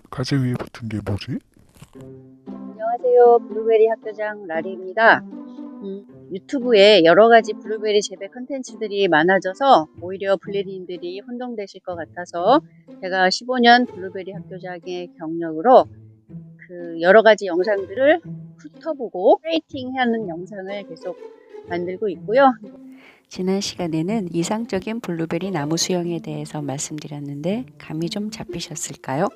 가지 위에 붙은 게 뭐지? 안녕하세요. 블루베리 학교장 라리입니다. 유튜브에 여러 가지 블루베리 재배 컨텐츠들이 많아져서 오히려 블루베리님들이 혼동되실 것 같아서 제가 15년 블루베리 학교장의 경력으로 그 여러 가지 영상들을 훑어보고 레이팅 하는 영상을 계속 만들고 있고요. 지난 시간에는 이상적인 블루베리 나무 수영에 대해서 말씀드렸는데 감이 좀 잡히셨을까요?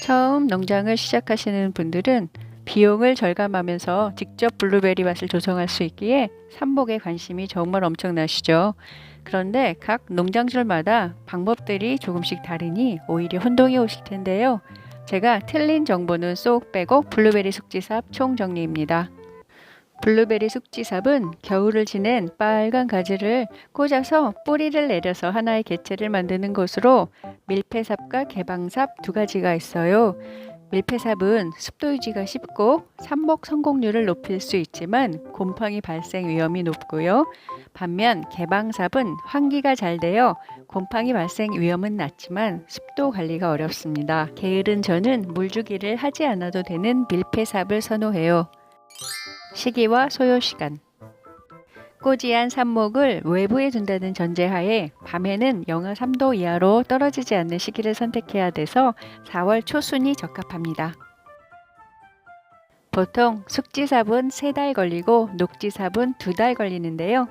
처음 농장을 시작하시는 분들은 비용을 절감하면서 직접 블루베리 밭을 조성할 수 있기에 삽목에 관심이 정말 엄청나시죠. 그런데 각 농장주마다 방법들이 조금씩 다르니 오히려 혼동이 오실 텐데요. 제가 틀린 정보는 쏙 빼고 블루베리 숙지삽 총정리입니다. 블루베리 숙지삽은 겨울을 지낸 빨간 가지를 꽂아서 뿌리를 내려서 하나의 개체를 만드는 것으로 밀폐삽과 개방삽 두 가지가 있어요. 밀폐삽은 습도 유지가 쉽고 삽목 성공률을 높일 수 있지만 곰팡이 발생 위험이 높고요. 반면 개방삽은 환기가 잘 되어 곰팡이 발생 위험은 낮지만 습도 관리가 어렵습니다. 게으른 저는 물주기를 하지 않아도 되는 밀폐삽을 선호해요. 시기와 소요시간. 꼬지한 삽목을 외부에 둔다는 전제하에 밤에는 영하 3도 이하로 떨어지지 않는 시기를 선택해야 돼서 4월 초순이 적합합니다. 보통 숙지삽은 3달 걸리고 녹지삽은 2달 걸리는데요.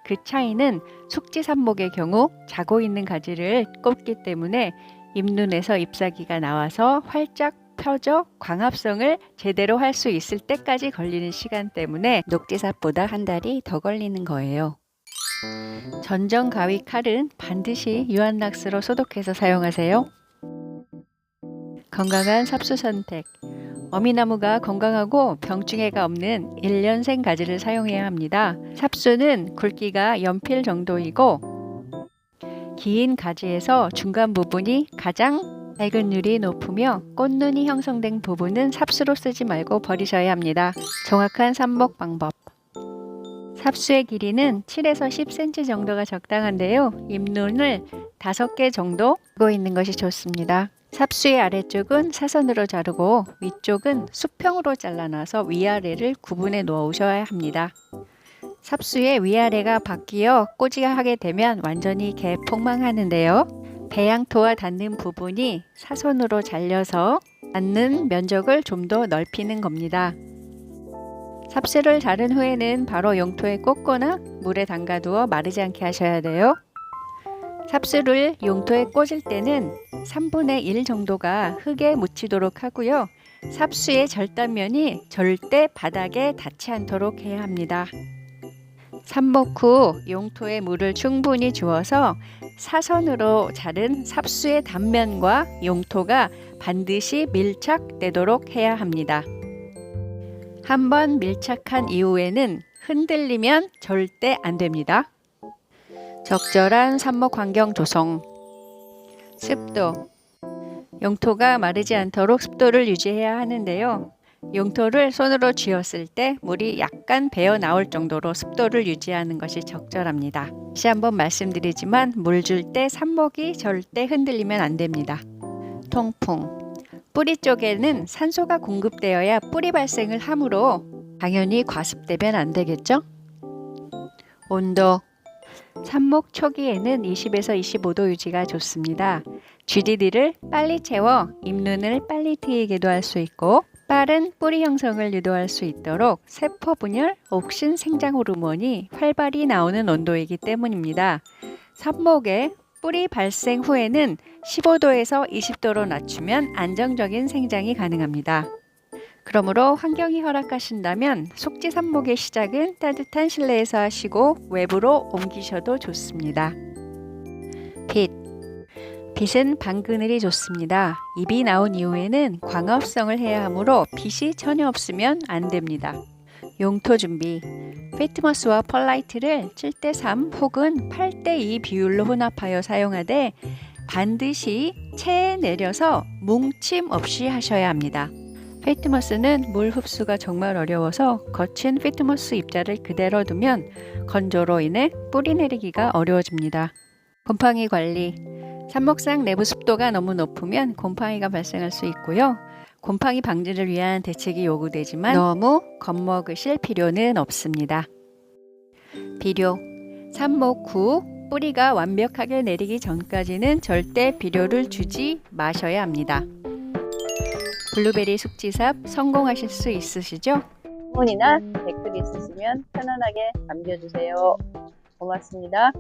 그 차이는 숙지삽목의 경우 자고 있는 가지를 꼽기 때문에 잎눈에서 잎사귀가 나와서 활짝 펴져 광합성을 제대로 할 수 있을 때까지 걸리는 시간 때문에 녹지삽보다 한 달이 더 걸리는 거예요. 전정 가위 칼은 반드시 유한락스로 소독해서 사용하세요. 건강한 삽수 선택. 어미나무가 건강하고 병충해가 없는 1년생 가지를 사용해야 합니다. 삽수는 굵기가 연필 정도이고 긴 가지에서 중간 부분이 가장 발근율이 높으며 꽃눈이 형성된 부분은 삽수로 쓰지 말고 버리셔야 합니다. 정확한 삽목 방법. 삽수의 길이는 7에서 10cm 정도가 적당한데요. 잎눈을 5개 정도 하고 있는 것이 좋습니다. 삽수의 아래쪽은 사선으로 자르고 위쪽은 수평으로 잘라놔서 위아래를 구분해 놓으셔야 합니다. 삽수의 위아래가 바뀌어 꼬지가 하게 되면 완전히 개폭망하는데요. 배양토와 닿는 부분이 사선으로 잘려서 닿는 면적을 좀 더 넓히는 겁니다. 삽수를 자른 후에는 바로 용토에 꽂거나 물에 담가두어 마르지 않게 하셔야 돼요. 삽수를 용토에 꽂을 때는 3분의 1 정도가 흙에 묻히도록 하고요. 삽수의 절단면이 절대 바닥에 닿지 않도록 해야 합니다. 삽목 후 용토에 물을 충분히 주어서 사선으로 자른 삽수의 단면과 용토가 반드시 밀착되도록 해야 합니다. 한번 밀착한 이후에는 흔들리면 절대 안 됩니다. 적절한 삽목 환경 조성. 습도. 용토가 마르지 않도록 습도를 유지해야 하는데요. 용토를 손으로 쥐었을 때 물이 약간 배어 나올 정도로 습도를 유지하는 것이 적절합니다. 다시 한번 말씀드리지만 물 줄 때 삽목이 절대 흔들리면 안 됩니다. 통풍. 뿌리 쪽에는 산소가 공급되어야 뿌리 발생을 하므로 당연히 과습되면 안 되겠죠? 온도. 삽목 초기에는 20에서 25도 유지가 좋습니다. GDD를 빨리 채워 잎눈을 빨리 트이게도 할 수 있고 빠른 뿌리 형성을 유도할 수 있도록 세포 분열, 옥신 생장 호르몬이 활발히 나오는 온도이기 때문입니다. 삽목의 뿌리 발생 후에는 15도에서 20도로 낮추면 안정적인 생장이 가능합니다. 그러므로 환경이 허락하신다면 속지 삽목의 시작은 따뜻한 실내에서 하시고 외부로 옮기셔도 좋습니다. 빛. 빛은 방그늘이 좋습니다. 잎이 나온 이후에는 광합성을 해야 하므로 빛이 전혀 없으면 안 됩니다. 용토 준비. 피트머스와 펄라이트를 7:3 혹은 8:2 비율로 혼합하여 사용하되 반드시 체에 내려서 뭉침 없이 하셔야 합니다. 피트머스는 물 흡수가 정말 어려워서 거친 피트머스 입자를 그대로 두면 건조로 인해 뿌리 내리기가 어려워집니다. 곰팡이 관리. 삽목상 내부 습도가 너무 높으면 곰팡이가 발생할 수 있고요. 곰팡이 방지를 위한 대책이 요구되지만 너무 겁먹으실 필요는 없습니다. 비료. 삽목 후 뿌리가 완벽하게 내리기 전까지는 절대 비료를 주지 마셔야 합니다. 블루베리 숙지삽 성공하실 수 있으시죠? 질문이나 댓글이 있으시면 편안하게 남겨주세요. 고맙습니다.